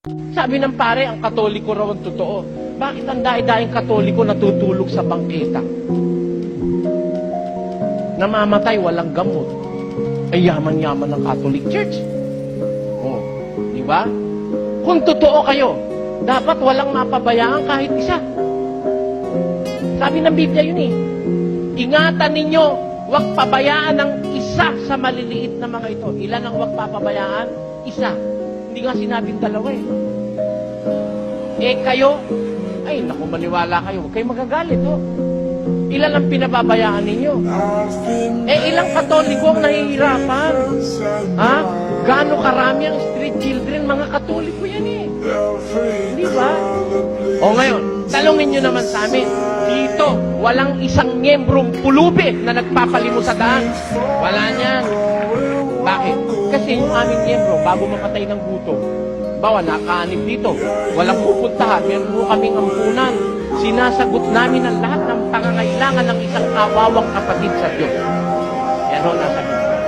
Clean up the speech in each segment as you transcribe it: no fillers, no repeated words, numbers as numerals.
Sabi ng pare, ang Katoliko raw ang totoo. Bakit ang dahi-dahing Katoliko natutulog sa bangketa? Namamatay, walang gamot. Ay yaman-yaman ng Catholic Church. Oh, di ba? Kung totoo kayo, dapat walang mapabayaan kahit isa. Sabi ng Biblia yun eh. Ingatan ninyo, huwag pabayaan ng isa sa maliliit na mga ito. Ilan ang huwag papabayaan? Isa. Hindi nga sinabing dalawa eh. Eh kayo, ay naku maniwala kayo, huwag kayo magagalit oh. Ilan ang pinababayaan ninyo? Eh ilang Katoliko ang nahihirapan? Ha? Gaano karami ang street children? Mga Katoliko yan eh. Di ba? O ngayon, talungin nyo naman sa amin, dito, walang isang miyembrong pulubi na nagpapalimo sa daan. Wala niyan. Bakit? Kasi yung aming miyembro, bago mapatay ng gutom, bawa nakaanib dito, walang pupuntahan, meron po kaming ampunan. Sinasagot namin ang lahat ng pangangailangan ng isang kawawang kapatid sa Diyos. Yan ho, nasa Biblia.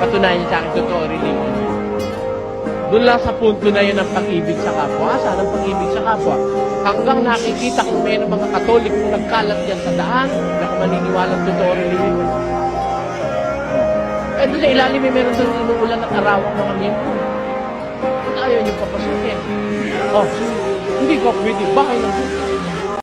Patunayan sa akin, totoo rin yun. Doon lang sa punto na yun ang pag-ibig sa kapwa. Saan ang pag-ibig sa kapwa? Hanggang nakikita kung mayroong mga Katolik kung nagkalat dyan sa daan, na kung maniniwalang totoo rin yun. Eh doon sa ilalim meron doon inuulan ng arawang mga miyembro. Ayaw niyo papasukin. Oh, hindi ko pwede. Bahay ng Diyos.